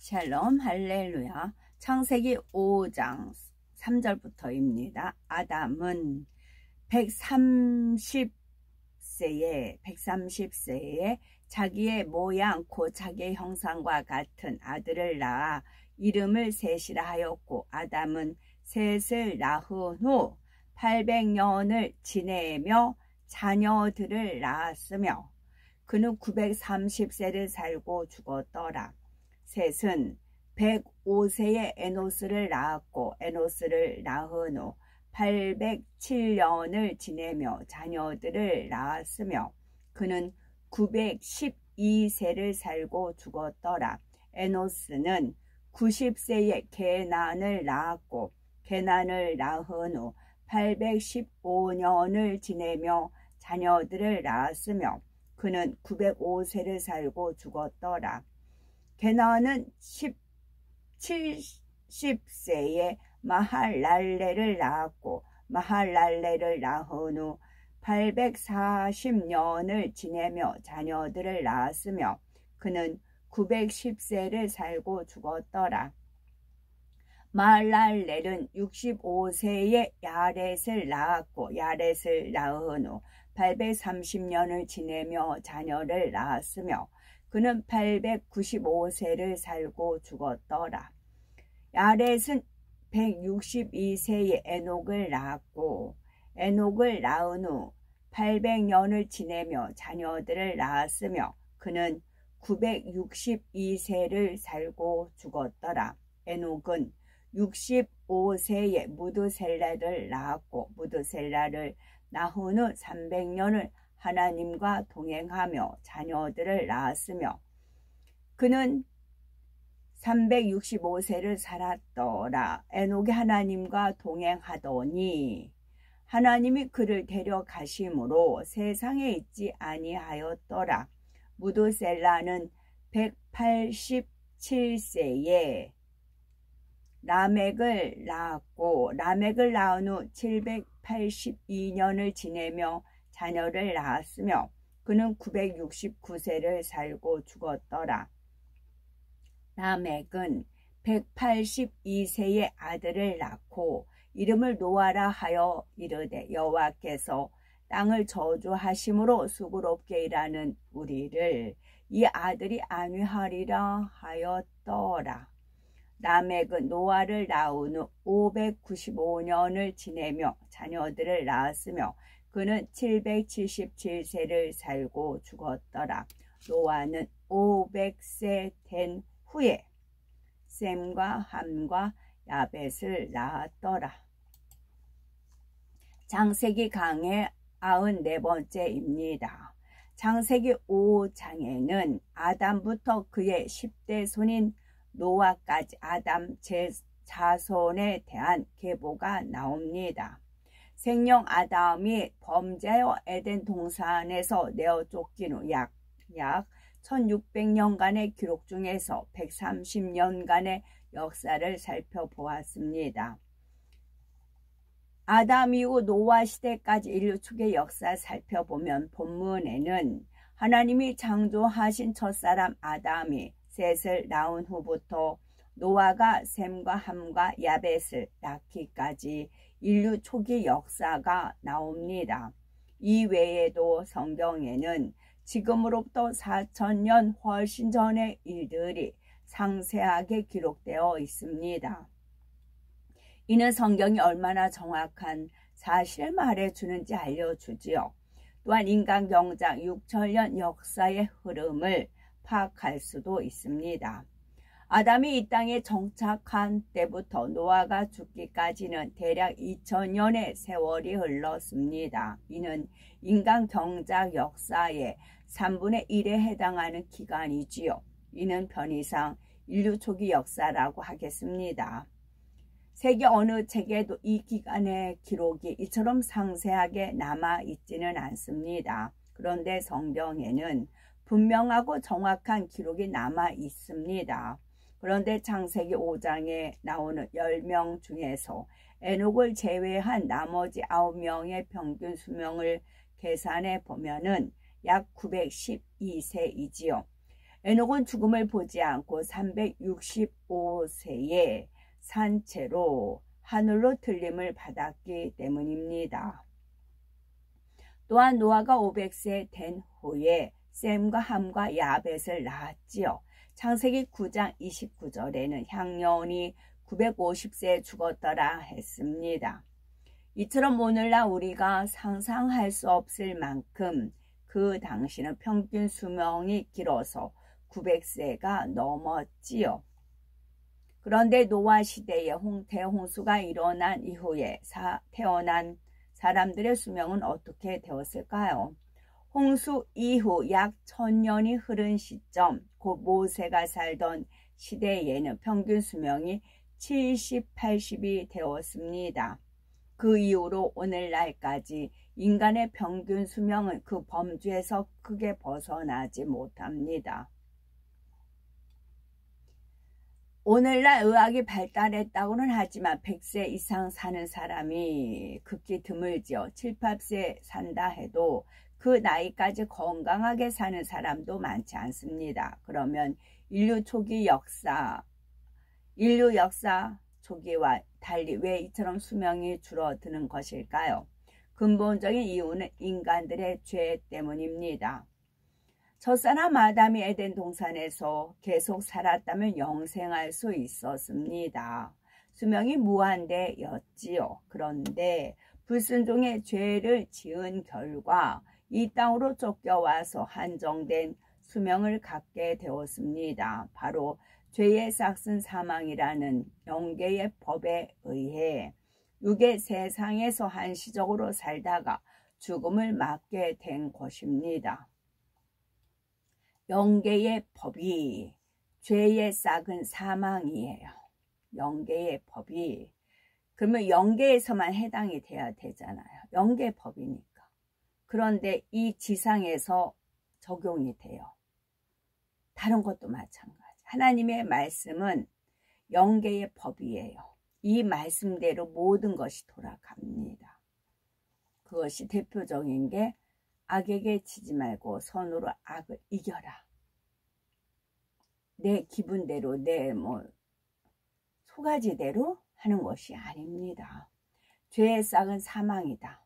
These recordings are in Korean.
샬롬 할렐루야. 창세기 5장 3절부터입니다. 아담은 130세에 자기의 모양 곧 자기의 형상과 같은 아들을 낳아 이름을 셋이라 하였고, 아담은 셋을 낳은 후 800년을 지내며 자녀들을 낳았으며 그는 930세를 살고 죽었더라. 셋은 105세에 에노스를 낳았고, 에노스를 낳은 후 807년을 지내며 자녀들을 낳았으며 그는 912세를 살고 죽었더라. 에노스는 90세에 게난을 낳았고, 게난을 낳은 후 815년을 지내며 자녀들을 낳았으며 그는 905세를 살고 죽었더라. 게난은 70세에 마할랄레를 낳았고, 마할랄레를 낳은 후 840년을 지내며 자녀들을 낳았으며 그는 910세를 살고 죽었더라. 마할랄렐은 65세에 야렛을 낳았고, 야렛을 낳은 후 830년을 지내며 자녀를 낳았으며 그는 895세를 살고 죽었더라. 야렛은 162세에 에녹을 낳았고, 에녹을 낳은 후 800년을 지내며 자녀들을 낳았으며 그는 962세를 살고 죽었더라. 에녹은 65세에 무드셀라를 낳았고, 무드셀라를 낳은 후 300년을 하나님과 동행하며 자녀들을 낳았으며 그는 365세를 살았더라. 에녹이 하나님과 동행하더니 하나님이 그를 데려가심으로 세상에 있지 아니하였더라. 무드셀라는 187세에 라멕을 낳았고, 라멕을 낳은 후 782년을 지내며 자녀를 낳았으며 그는 969세를 살고 죽었더라. 라멕은 182세에 아들을 낳고 이름을 노아라 하여 이르되, 여호와께서 땅을 저주하심으로 수고롭게 일하는 우리를 이 아들이 안위하리라 하였더라. 라멕은 노아를 낳은 후 595년을 지내며 자녀들을 낳았으며 그는 777세를 살고 죽었더라. 노아는 500세 된 후에 셈과 함과 야벳을 낳았더라. 창세기 강의 94번째입니다. 창세기 5장에는 아담부터 그의 10대 손인 노아까지 아담 자손에 대한 계보가 나옵니다. 생령 아담이 범죄하여 에덴 동산에서 내어 쫓긴 후 약 1600년간의 기록 중에서 130년간의 역사를 살펴보았습니다. 아담 이후 노아 시대까지 인류 축의 역사를 살펴보면 본문에는 하나님이 창조하신 첫사람 아담이 셋을 낳은 후부터 노아가 셈과 함과 야벳을 낳기까지 인류 초기 역사가 나옵니다. 이 외에도 성경에는 지금으로부터 4000년 훨씬 전의 일들이 상세하게 기록되어 있습니다. 이는 성경이 얼마나 정확한 사실을 말해주는지 알려주지요. 또한 인간 경작 6000년 역사의 흐름을 파악할 수도 있습니다. 아담이 이 땅에 정착한 때부터 노아가 죽기까지는 대략 2000년의 세월이 흘렀습니다. 이는 인간 경작 역사의 3분의 1에 해당하는 기간이지요. 이는 편의상 인류 초기 역사라고 하겠습니다. 세계 어느 책에도 이 기간의 기록이 이처럼 상세하게 남아있지는 않습니다. 그런데 성경에는 분명하고 정확한 기록이 남아 있습니다. 그런데 창세기 5장에 나오는 10명 중에서 에녹을 제외한 나머지 9명의 평균 수명을 계산해 보면은 약 912세이지요. 에녹은 죽음을 보지 않고 365세에 산 채로 하늘로 들림을 받았기 때문입니다. 또한 노아가 500세 된 후에 셈과 함과 야벳을 낳았지요. 창세기 9장 29절에는 향년이 950세에 죽었더라 했습니다. 이처럼 오늘날 우리가 상상할 수 없을 만큼 그 당시는 평균 수명이 길어서 900세가 넘었지요. 그런데 노아 시대에 대홍수가 일어난 이후에 태어난 사람들의 수명은 어떻게 되었을까요? 홍수 이후 약 1000년이 흐른 시점, 곧 모세가 살던 시대에는 평균 수명이 70, 80이 되었습니다. 그 이후로 오늘날까지 인간의 평균 수명은 그 범주에서 크게 벗어나지 못합니다. 오늘날 의학이 발달했다고는 하지만 100세 이상 사는 사람이 극히 드물지요. 7, 8세 산다 해도 그 나이까지 건강하게 사는 사람도 많지 않습니다. 그러면 인류 역사 초기와 달리 왜 이처럼 수명이 줄어드는 것일까요? 근본적인 이유는 인간들의 죄 때문입니다. 첫사람 아담이 에덴 동산에서 계속 살았다면 영생할 수 있었습니다. 수명이 무한대였지요. 그런데 불순종의 죄를 지은 결과 이 땅으로 쫓겨와서 한정된 수명을 갖게 되었습니다. 바로 죄의 싹슨 사망이라는 영계의 법에 의해 육의 세상에서 한시적으로 살다가 죽음을 맞게 된 것입니다. 영계의 법이 죄의 싹은 사망이에요. 영계의 법이. 그러면 영계에서만 해당이 돼야 되잖아요. 영계 법이니까. 그런데 이 지상에서 적용이 돼요. 다른 것도 마찬가지. 하나님의 말씀은 영계의 법이에요. 이 말씀대로 모든 것이 돌아갑니다. 그것이 대표적인 게 악에게 지지 말고 선으로 악을 이겨라. 내 기분대로 내 소가지대로 하는 것이 아닙니다. 죄의 싹은 사망이다.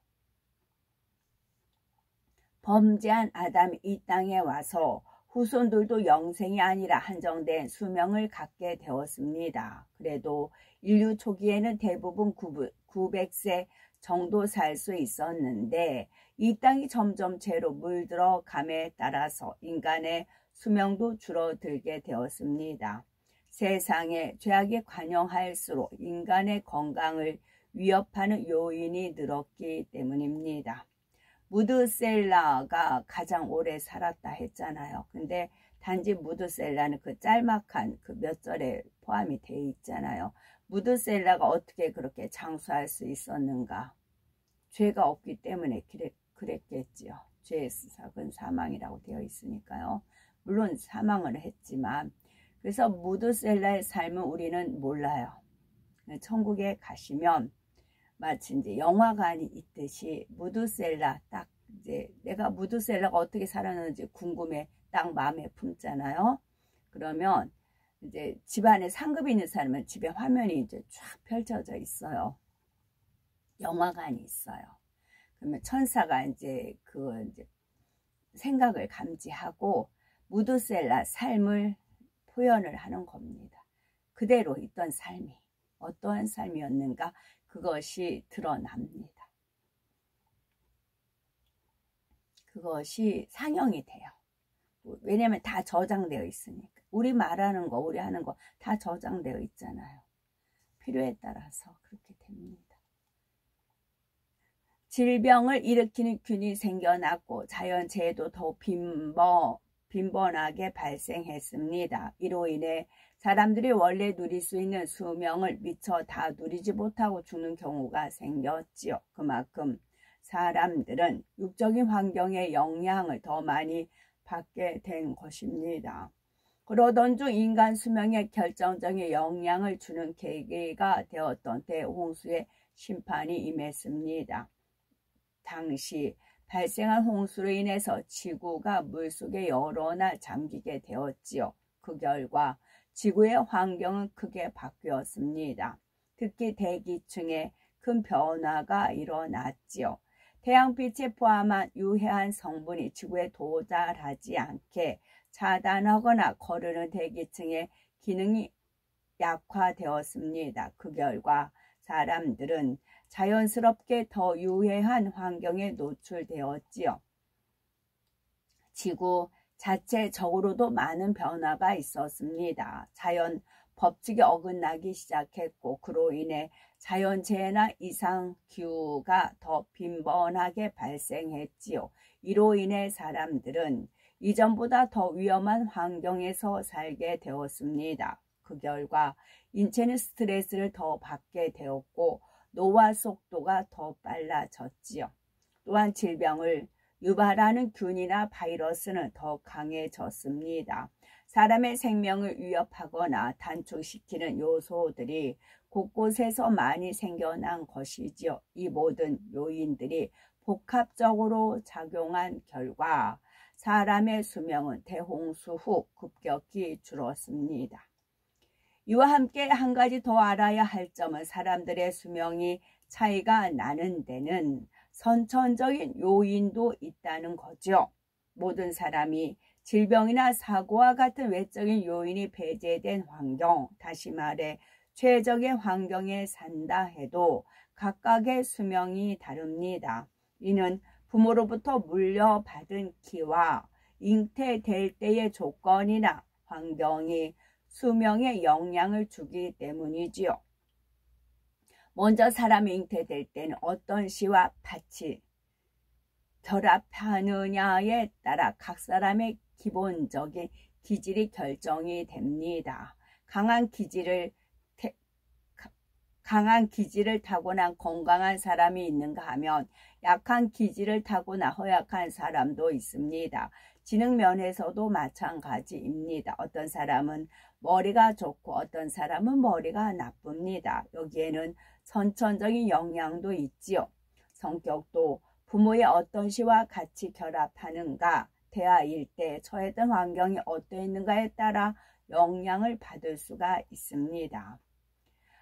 범죄한 아담이 이 땅에 와서 후손들도 영생이 아니라 한정된 수명을 갖게 되었습니다. 그래도 인류 초기에는 대부분 900세 정도 살 수 있었는데 이 땅이 점점 죄로 물들어감에 따라서 인간의 수명도 줄어들게 되었습니다. 세상에 죄악이 관영할수록 인간의 건강을 위협하는 요인이 늘었기 때문입니다. 무드셀라가 가장 오래 살았다 했잖아요. 근데 단지 무드셀라는 그 짤막한 그 몇 절에 포함이 되어 있잖아요. 무드셀라가 어떻게 그렇게 장수할 수 있었는가? 죄가 없기 때문에 그랬겠지요. 죄의 싹은 사망이라고 되어 있으니까요. 물론 사망을 했지만, 그래서 무드셀라의 삶은 우리는 몰라요. 천국에 가시면 마치 이제 영화관이 있듯이 무드셀라 딱 이제 내가 무드셀라가 어떻게 살았는지 궁금해 딱 마음에 품잖아요. 그러면 이제 집안에 상급이 있는 사람은 집에 화면이 이제 쫙 펼쳐져 있어요. 영화관이 있어요. 그러면 천사가 이제 생각을 감지하고 무드셀라 삶을 표현을 하는 겁니다. 그대로 있던 삶이 어떠한 삶이었는가 그것이 드러납니다. 그것이 상영이 돼요. 왜냐하면 다 저장되어 있으니까. 우리 말하는 거, 우리 하는 거 다 저장되어 있잖아요. 필요에 따라서 그렇게 됩니다. 질병을 일으키는 균이 생겨났고 자연재해도 더 빈번하게 발생했습니다. 이로 인해 사람들이 원래 누릴 수 있는 수명을 미처 다 누리지 못하고 죽는 경우가 생겼지요. 그만큼 사람들은 육적인 환경의 영향을 더 많이 받게 된 것입니다. 그러던 중 인간 수명에 결정적인 영향을 주는 계기가 되었던 대홍수의 심판이 임했습니다. 당시 발생한 홍수로 인해서 지구가 물속에 여러 날 잠기게 되었지요. 그 결과 지구의 환경은 크게 바뀌었습니다. 특히 대기층에 큰 변화가 일어났지요. 태양빛에 포함한 유해한 성분이 지구에 도달하지 않게 차단하거나 거르는 대기층의 기능이 약화되었습니다. 그 결과 사람들은 자연스럽게 더 유해한 환경에 노출되었지요. 지구 자체적으로도 많은 변화가 있었습니다. 자연 법칙에 어긋나기 시작했고 그로 인해 자연재해나 이상기후가 더 빈번하게 발생했지요. 이로 인해 사람들은 이전보다 더 위험한 환경에서 살게 되었습니다. 그 결과 인체는 스트레스를 더 받게 되었고 노화 속도가 더 빨라졌지요. 또한 질병을 유발하는 균이나 바이러스는 더 강해졌습니다. 사람의 생명을 위협하거나 단축시키는 요소들이 곳곳에서 많이 생겨난 것이지요. 이 모든 요인들이 복합적으로 작용한 결과 사람의 수명은 대홍수 후 급격히 줄었습니다. 이와 함께 한 가지 더 알아야 할 점은 사람들의 수명이 차이가 나는 데는 선천적인 요인도 있다는 거죠. 모든 사람이 질병이나 사고와 같은 외적인 요인이 배제된 환경, 다시 말해 최적의 환경에 산다 해도 각각의 수명이 다릅니다. 이는 부모로부터 물려받은 기와 잉태될 때의 조건이나 환경이 수명에 영향을 주기 때문이지요. 먼저 사람이 잉태될 때는 어떤 씨와 밭이 결합하느냐에 따라 각 사람의 기본적인 기질이 결정이 됩니다. 강한 기질을 타고난 건강한 사람이 있는가 하면 약한 기질을 타고나 허약한 사람도 있습니다. 지능 면에서도 마찬가지입니다. 어떤 사람은 머리가 좋고 어떤 사람은 머리가 나쁩니다. 여기에는 선천적인 영향도 있지요. 성격도 부모의 어떤 시와 같이 결합하는가, 대하일 때 처했던 환경이 어떠했는가에 따라 영향을 받을 수가 있습니다.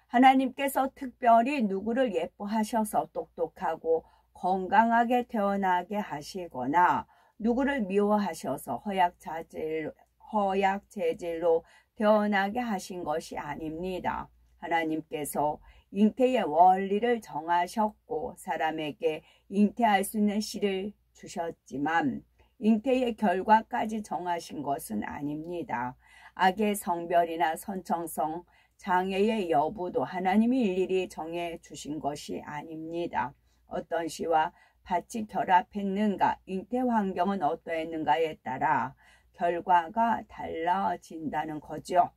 하나님께서 특별히 누구를 예뻐하셔서 똑똑하고 건강하게 태어나게 하시거나 누구를 미워하셔서 허약 재질로 태어나게 하신 것이 아닙니다. 하나님께서 잉태의 원리를 정하셨고 사람에게 잉태할 수 있는 씨를 주셨지만 잉태의 결과까지 정하신 것은 아닙니다. 악의 성별이나 선천성 장애의 여부도 하나님이 일일이 정해 주신 것이 아닙니다. 어떤 씨와 밭이 결합했는가, 잉태 환경은 어떠했는가에 따라 결과가 달라진다는 거죠.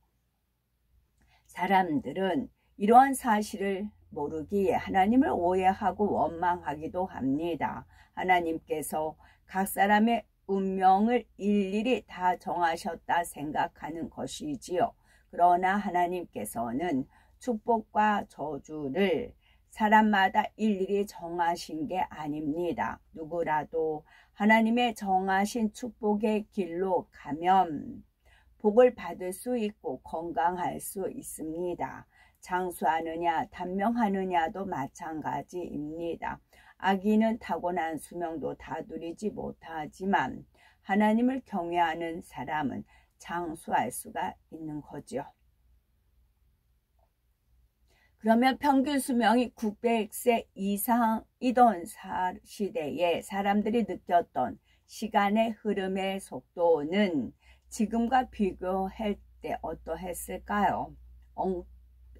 사람들은 이러한 사실을 모르기에 하나님을 오해하고 원망하기도 합니다. 하나님께서 각 사람의 운명을 일일이 다 정하셨다 생각하는 것이지요. 그러나 하나님께서는 축복과 저주를 사람마다 일일이 정하신 게 아닙니다. 누구라도 하나님의 정하신 축복의 길로 가면 복을 받을 수 있고 건강할 수 있습니다. 장수하느냐 단명하느냐도 마찬가지입니다. 아기는 타고난 수명도 다 누리지 못하지만 하나님을 경외하는 사람은 장수할 수가 있는 거죠. 그러면 평균 수명이 900세 이상이던 시대에 사람들이 느꼈던 시간의 흐름의 속도는 지금과 비교할 때 어떠했을까요?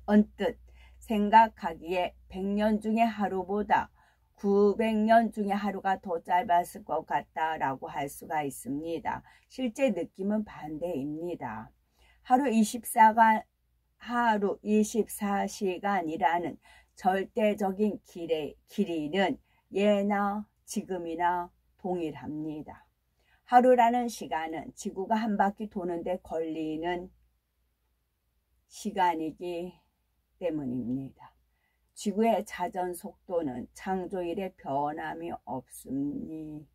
언뜻 생각하기에 100년 중에 하루보다 900년 중에 하루가 더 짧았을 것 같다라고 할 수가 있습니다. 실제 느낌은 반대입니다. 하루 24시간이라는 절대적인 길이는 예나 지금이나 동일합니다. 하루라는 시간은 지구가 한 바퀴 도는데 걸리는 시간이기 때문입니다. 지구의 자전 속도는 창조 이래 변함이 없습니다.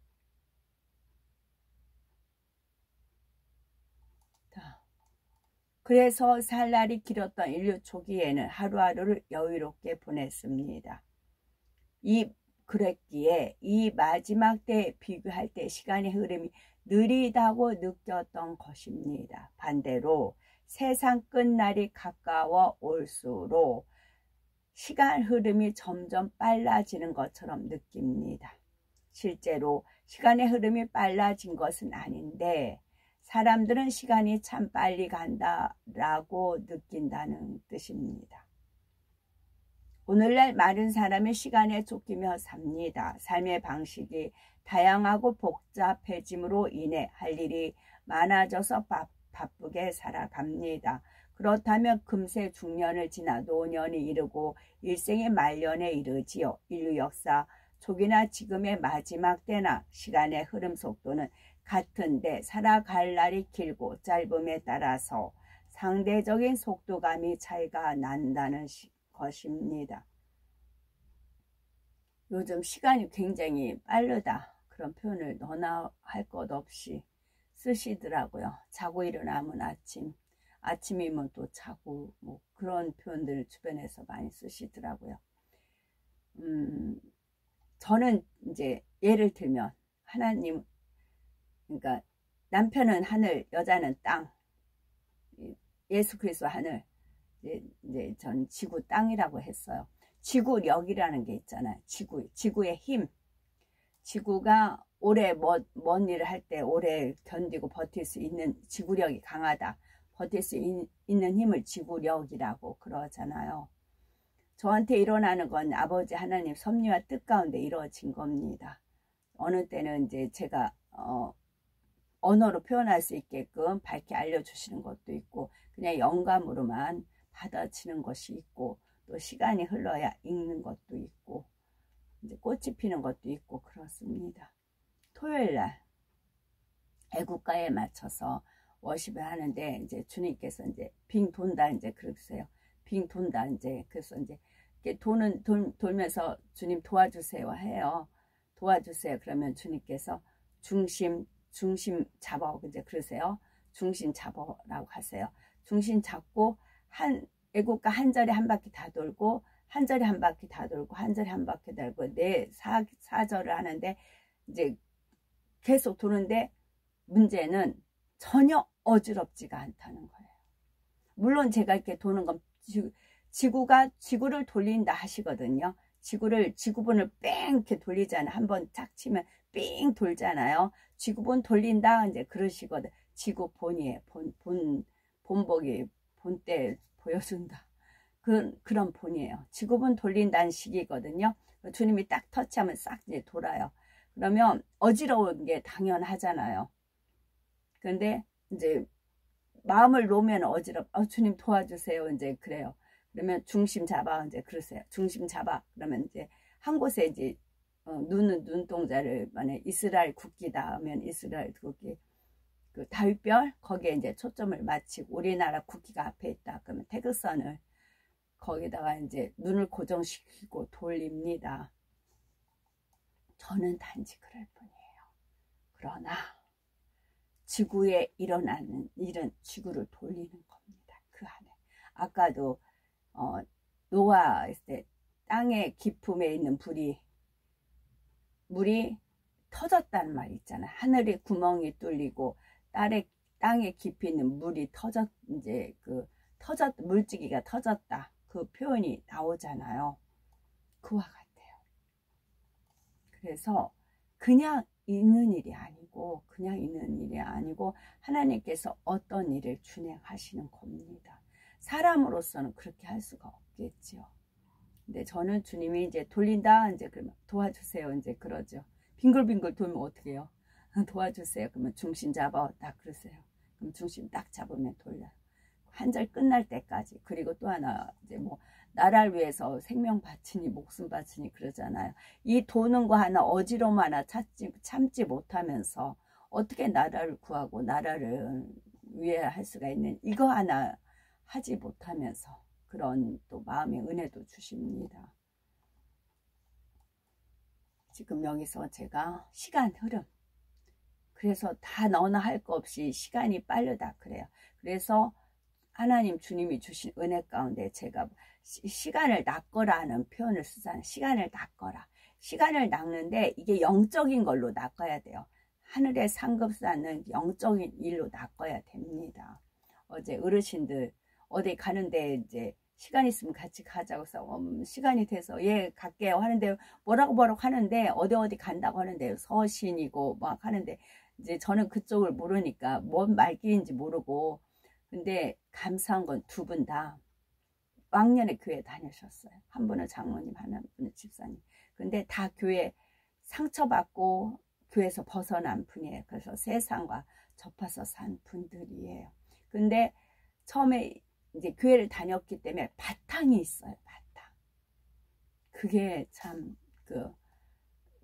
그래서 살 날이 길었던 인류 초기에는 하루하루를 여유롭게 보냈습니다. 그랬기에 이 마지막 때에 비교할 때 시간의 흐름이 느리다고 느꼈던 것입니다. 반대로 세상 끝날이 가까워 올수록 시간 흐름이 점점 빨라지는 것처럼 느낍니다. 실제로 시간의 흐름이 빨라진 것은 아닌데 사람들은 시간이 참 빨리 간다라고 느낀다는 뜻입니다. 오늘날 많은 사람이 시간에 쫓기며 삽니다. 삶의 방식이 다양하고 복잡해짐으로 인해 할 일이 많아져서 바쁘게 살아갑니다. 그렇다면 금세 중년을 지나 노년이 이르고 일생의 말년에 이르지요. 인류 역사 초기나 지금의 마지막 때나 시간의 흐름 속도는 같은데 살아갈 날이 길고 짧음에 따라서 상대적인 속도감이 차이가 난다는 것입니다. 요즘 시간이 굉장히 빠르다 그런 표현을 너나 할 것 없이 쓰시더라고요. 자고 일어나면 아침이면 또 자고 뭐 그런 표현들 주변에서 많이 쓰시더라고요. 저는 이제 예를 들면 하나님, 그러니까 남편은 하늘, 여자는 땅, 예수 그리스도 하늘, 이제 전 지구 땅이라고 했어요. 지구력이라는 게 있잖아요. 지구의 힘. 지구가 오래 먼 일을 할 때 오래 견디고 버틸 수 있는 지구력이 강하다. 버틸 수 있는 힘을 지구력이라고 그러잖아요. 저한테 일어나는 건 아버지 하나님 섭리와 뜻 가운데 이루어진 겁니다. 어느 때는 이제 제가 언어로 표현할 수 있게끔 밝게 알려주시는 것도 있고 그냥 영감으로만 받아치는 것이 있고 또 시간이 흘러야 읽는 것도 있고 이제 꽃이 피는 것도 있고 그렇습니다. 토요일날 애국가에 맞춰서 워십을 하는데 이제 주님께서 이제 빙 돈다 이제 그러세요. 빙 돈다 이제 그래서 이제 돌면서 주님 도와주세요 해요. 도와주세요. 그러면 주님께서 중심 잡아 이제 그러세요. 중심 잡아라고 하세요. 중심 잡고 애국가 한 절에 한 바퀴 다 돌고 한 절에 한 바퀴 다 돌고 한 절에 한 바퀴 돌고 사절을 하는데 이제 계속 도는데 문제는 전혀 어지럽지가 않다는 거예요. 물론 제가 이렇게 도는 건 지구를 돌린다 하시거든요. 지구본을 뺑 이렇게 돌리잖아요. 한번 탁 치면 삥 돌잖아요. 지구본 돌린다 이제 그러시거든. 지구본이에요. 본복이 본때 보여준다. 그런 본이에요. 지구본 돌린다는 식이거든요. 주님이 딱 터치하면 싹 이제 돌아요. 그러면 어지러운 게 당연하잖아요. 그런데 이제 마음을 놓으면 주님 도와주세요. 이제 그래요. 그러면 중심 잡아 이제 그러세요. 중심 잡아. 그러면 이제 한 곳에 이제 눈동자를 만약 이스라엘 국기다 하면 이스라엘 국기 그 다윗별 거기에 이제 초점을 맞추고 우리나라 국기가 앞에 있다. 그러면 태극선을 거기다가 이제 눈을 고정시키고 돌립니다. 저는 단지 그럴 뿐이에요. 그러나 지구에 일어나는 일은 지구를 돌리는 겁니다. 그 안에 아까도 노아 했을 때 땅의 깊음에 있는 물이 터졌다는 말이 있잖아요. 하늘에 구멍이 뚫리고 땅에 깊이 있는 물이 물지기가 터졌다. 그 표현이 나오잖아요. 그와 같아요. 그래서 그냥 있는 일이 아니고 하나님께서 어떤 일을 준행하시는 겁니다. 사람으로서는 그렇게 할 수가 없겠죠. 근데 저는 주님이 이제 돌린다 이제 그러면 도와주세요 이제 그러죠. 빙글빙글 돌면 어떻게 해요? 도와주세요. 그러면 중심 잡아 딱 그러세요. 그럼 중심 딱 잡으면 돌려요. 한 절 끝날 때까지. 그리고 또 하나 이제 뭐 나라를 위해서 생명 바치니 목숨 바치니 그러잖아요. 이 도는 거 하나 어지러움 하나 참지 못하면서 어떻게 나라를 구하고 나라를 위해 할 수가 있는 이거 하나 하지 못하면서 그런 또 마음의 은혜도 주십니다. 지금 여기서 제가 시간 흐름, 그래서 다 너나 할 거 없이 시간이 빠르다 그래요. 그래서 하나님 주님이 주신 은혜 가운데 제가 시간을 낚거라는 표현을 쓰잖아요. 시간을 낚거라. 시간을 낚는데 이게 영적인 걸로 낚아야 돼요. 하늘의 상급사는 영적인 일로 낚아야 됩니다. 어제 어르신들 어디 가는데 이제 시간 있으면 같이 가자고 해서 시간이 돼서 예 갈게요 하는데 뭐라고 하는데 어디 간다고 하는데 서신이고 막 하는데 이제 저는 그쪽을 모르니까 뭔 말귀인지 모르고, 근데 감사한 건 두 분 다 왕년에 교회 다니셨어요. 한 분은 장로님, 한 분은 집사님. 근데 다 교회 상처받고 교회에서 벗어난 분이에요. 그래서 세상과 접해서 산 분들이에요. 근데 처음에 이제 교회를 다녔기 때문에 바탕이 있어요. 바탕. 그게 참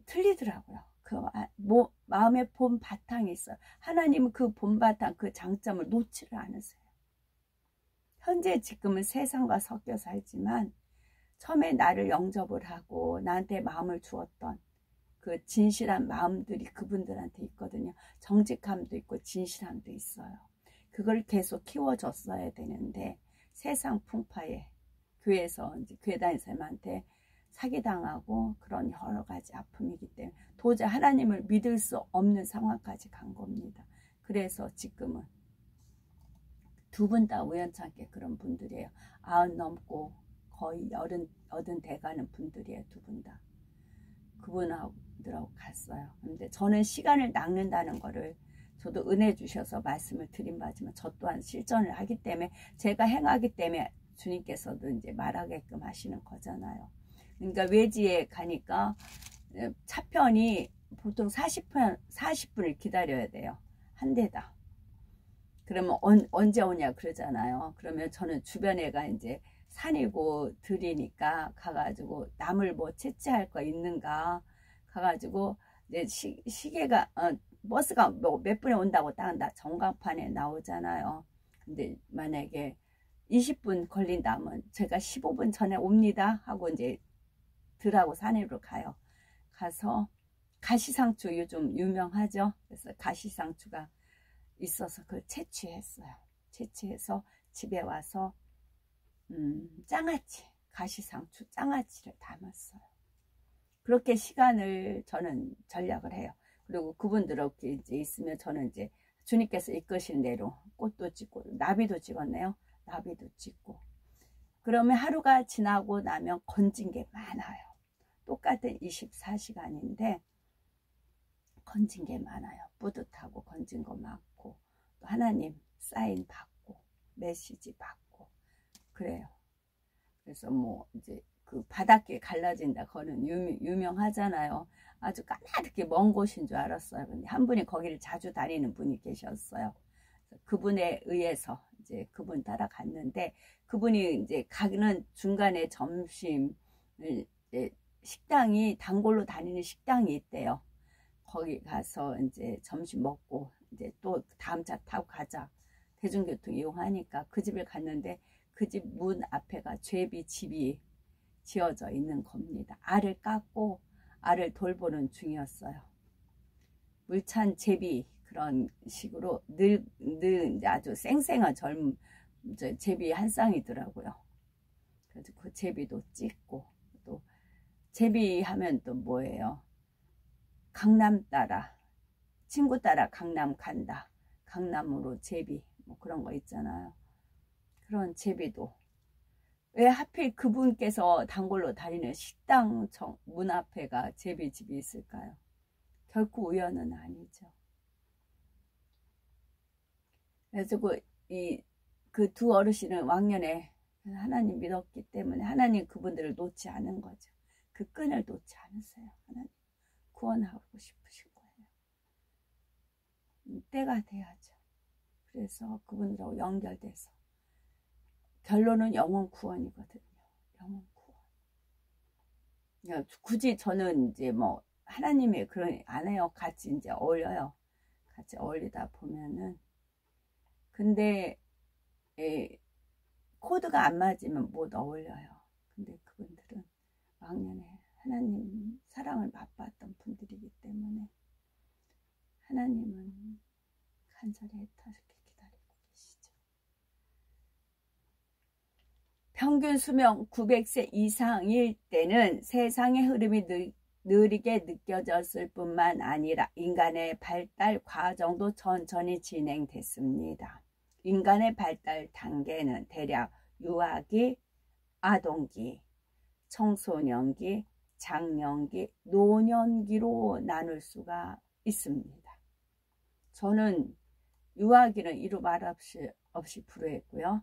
틀리더라고요. 마음에 본 바탕이 있어요. 하나님은 그 본 바탕, 그 장점을 놓지를 않으세요. 현재 지금은 세상과 섞여 살지만 처음에 나를 영접을 하고 나한테 마음을 주었던 그 진실한 마음들이 그분들한테 있거든요. 정직함도 있고 진실함도 있어요. 그걸 계속 키워줬어야 되는데 세상 풍파에 교회에서 이제 교회 다니는 사람한테 사기당하고 그런 여러 가지 아픔이기 때문에 도저히 하나님을 믿을 수 없는 상황까지 간 겁니다. 그래서 지금은 두 분 다 우연찮게 그런 분들이에요. 90 넘고 거의 80 돼가는 분들이에요. 두 분 다. 그분들하고 갔어요. 근데 저는 시간을 낚는다는 거를 저도 은혜 주셔서 말씀을 드린 바지만 저 또한 실천을 하기 때문에 제가 행하기 때문에 주님께서도 이제 말하게끔 하시는 거잖아요. 그러니까 외지에 가니까 차편이 보통 40분을 기다려야 돼요. 한 대다. 그러면 언제 오냐 그러잖아요. 그러면 저는 주변에가 이제 산이고 들이니까 가가지고 남을 뭐 채취할 거 있는가 가가지고 이제 시계가 버스가 뭐 몇 분에 온다고 딱 전광판에 나오잖아요. 근데 만약에 20분 걸린다면 제가 15분 전에 옵니다 하고 이제 들하고 산으로 가요. 가서 가시상추 요즘 유명하죠. 그래서 가시상추가 있어서 그걸 채취했어요. 채취해서 집에 와서 장아찌, 가시상추 장아찌를 담았어요. 그렇게 시간을 저는 전략을 해요. 그리고 그분들하고 이제 있으면 저는 이제 주님께서 이끄신 대로 꽃도 찍고 나비도 찍었네요. 나비도 찍고. 그러면 하루가 지나고 나면 건진 게 많아요. 똑같은 24시간인데 건진 게 많아요. 뿌듯하고 건진 거 많고 또 하나님 사인 받고 메시지 받고 그래요. 그래서 뭐 이제 그 바닷길 갈라진다 거는 유명하잖아요. 아주 까마득히 먼 곳인 줄 알았어요. 근데 한 분이 거기를 자주 다니는 분이 계셨어요. 그분에 의해서 이제 그분 따라갔는데 그분이 이제 가는 중간에 점심을 식당이 단골로 다니는 식당이 있대요. 거기 가서 이제 점심 먹고 이제 또 다음 차 타고 가자. 대중교통 이용하니까 그 집을 갔는데 그 집 문 앞에가 제비 집이 지어져 있는 겁니다. 알을 깎고 알을 돌보는 중이었어요. 물찬 제비 그런 식으로 늘 이제 아주 쌩쌩한 젊은 제비 한 쌍이더라고요. 그래서 그 제비도 찍고 또 제비 하면 또 뭐예요? 강남 따라 친구 따라 강남 간다. 강남으로 제비 뭐 그런 거 있잖아요. 그런 제비도 왜 하필 그분께서 단골로 다니는 식당 문 앞에가 제비집이 있을까요? 결코 우연은 아니죠. 그래서 그 두 어르신은 왕년에 하나님 믿었기 때문에 하나님 그분들을 놓지 않은 거죠. 그 끈을 놓지 않으세요. 하나님 구원하고 싶으신 거예요. 때가 돼야죠. 그래서 그분들하고 연결돼서 결론은 영혼 구원이거든요. 영혼 구원. 굳이 저는 이제 뭐 하나님의 그런 안 해요. 같이 이제 어울려요. 같이 어울리다 보면은 근데 코드가 안 맞으면 못 어울려요. 근데 그분들은 왕년에 하나님 사랑을 맛봤던 분들이기 때문에 하나님은 간절히 애타게 기다리고 계시죠. 평균 수명 900세 이상일 때는 세상의 흐름이 느리게 느껴졌을 뿐만 아니라 인간의 발달 과정도 천천히 진행됐습니다. 인간의 발달 단계는 대략 유아기, 아동기, 청소년기, 장년기, 노년기로 나눌 수가 있습니다. 저는 유아기는 이루 말할 없이 불허했고요.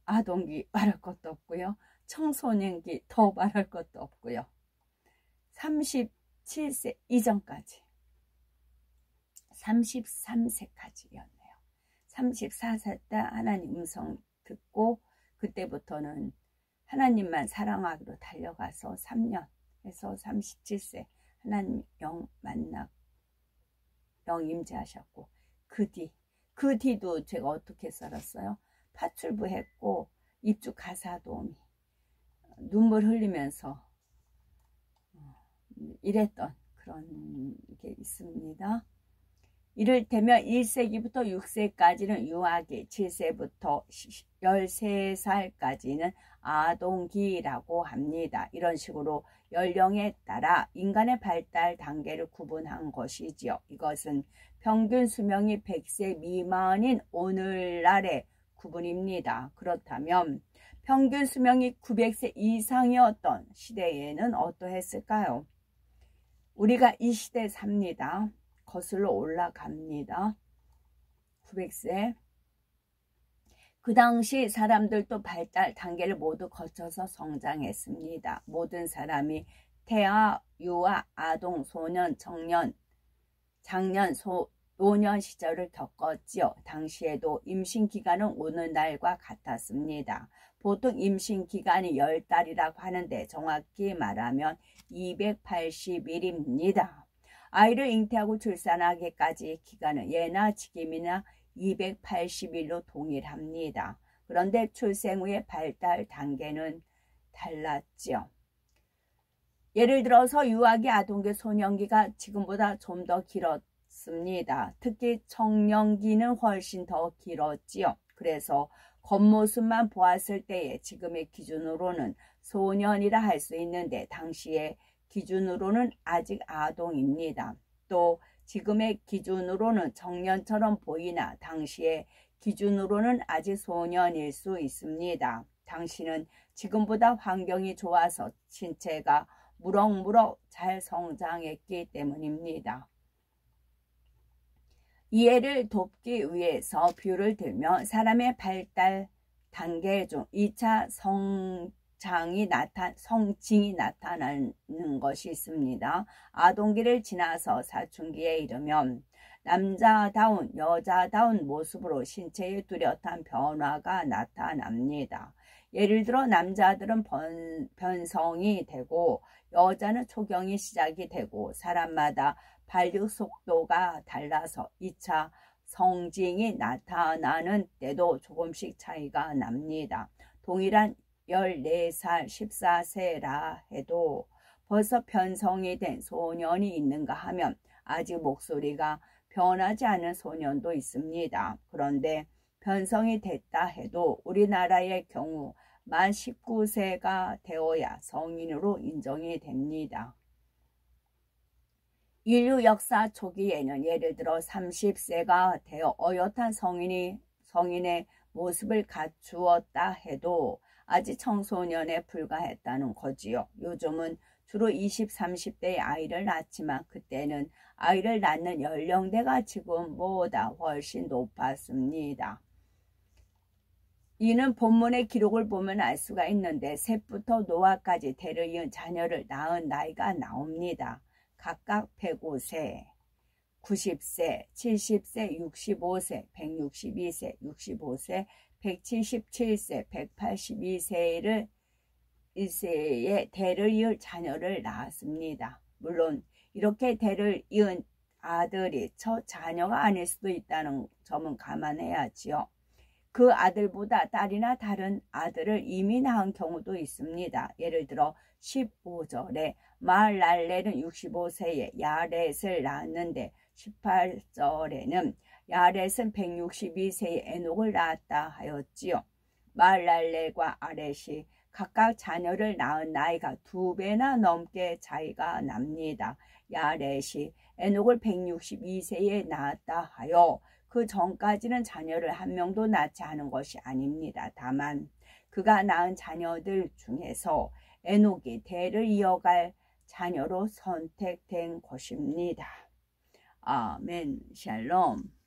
아동기 말할 것도 없고요. 청소년기 더 말할 것도 없고요. 37세 이전까지 33세까지였네요. 34세 때 하나님 음성 듣고 그때부터는 하나님만 사랑하기로 달려가서 3년 해서 37세 하나님 영 만나 영 임재하셨고 그 뒤도 제가 어떻게 살았어요? 파출부 했고 입주 가사도우미 눈물 흘리면서 이랬던 그런 게 있습니다. 이를테면 1세기부터 6세까지는 유아기, 7세부터 13살까지는 아동기라고 합니다. 이런 식으로 연령에 따라 인간의 발달 단계를 구분한 것이지요. 이것은 평균 수명이 100세 미만인 오늘날의 구분입니다. 그렇다면 평균 수명이 900세 이상이었던 시대에는 어떠했을까요? 우리가 이 시대에 삽니다. 거슬러 올라갑니다. 900세. 그 당시 사람들도 발달 단계를 모두 거쳐서 성장했습니다. 모든 사람이 태아, 유아, 아동, 소년, 청년, 장년, 노년 시절을 겪었지요. 당시에도 임신기간은 오늘날과 같았습니다. 보통 임신기간이 10달이라고 하는데 정확히 말하면 280일입니다. 아이를 잉태하고 출산하기까지 기간은 예나 지금이나 280일로 동일합니다. 그런데 출생 후의 발달 단계는 달랐죠. 예를 들어서 유아기, 아동기, 소년기가 지금보다 좀 더 길었습니다. 특히 청년기는 훨씬 더 길었지요. 그래서 겉모습만 보았을 때에 지금의 기준으로는 소년이라 할 수 있는데 당시의 기준으로는 아직 아동입니다. 또 지금의 기준으로는 청년처럼 보이나 당시의 기준으로는 아직 소년일 수 있습니다. 당시는 지금보다 환경이 좋아서 신체가 무럭무럭 잘 성장했기 때문입니다. 이해를 돕기 위해서 비유를 들면 사람의 발달 단계 중 2차 성징이 나타나는 것이 있습니다. 아동기를 지나서 사춘기에 이르면 남자다운 여자다운 모습으로 신체의 뚜렷한 변화가 나타납니다. 예를 들어 남자들은 변성이 되고 여자는 초경이 시작이 되고 사람마다 발육 속도가 달라서 2차 성징이 나타나는 때도 조금씩 차이가 납니다. 동일한 14살, 14세라 해도 벌써 편성이 된 소년이 있는가 하면 아직 목소리가 변하지 않은 소년도 있습니다. 그런데 편성이 됐다 해도 우리나라의 경우 만 19세가 되어야 성인으로 인정이 됩니다. 인류 역사 초기에는 예를 들어 30세가 되어 어엿한 성인의 모습을 갖추었다 해도 아직 청소년에 불과했다는 거지요. 요즘은 주로 20, 30대의 아이를 낳지만 그때는 아이를 낳는 연령대가 지금보다 훨씬 높았습니다. 이는 본문의 기록을 보면 알 수가 있는데 셋부터 노아까지 대를 이은 자녀를 낳은 나이가 나옵니다. 각각 105세, 90세, 70세, 65세, 162세, 65세, 177세, 182세의 대를 이을 자녀를 낳았습니다. 물론 이렇게 대를 이은 아들이 첫 자녀가 아닐 수도 있다는 점은 감안해야지요. 그 아들보다 딸이나 다른 아들을 이미 낳은 경우도 있습니다. 예를 들어 15절에 마할랄렐은 65세에 야렛을 낳았는데 18절에는 야렛은 162세에 에녹을 낳았다 하였지요. 마할랄렐과 아렛이 각각 자녀를 낳은 나이가 2배나 넘게 차이가 납니다. 야렛이 에녹을 162세에 낳았다 하여 그 전까지는 자녀를 한 명도 낳지 않은 것이 아닙니다. 다만 그가 낳은 자녀들 중에서 에녹이 대를 이어갈 자녀로 선택된 것입니다. 아멘. 샬롬.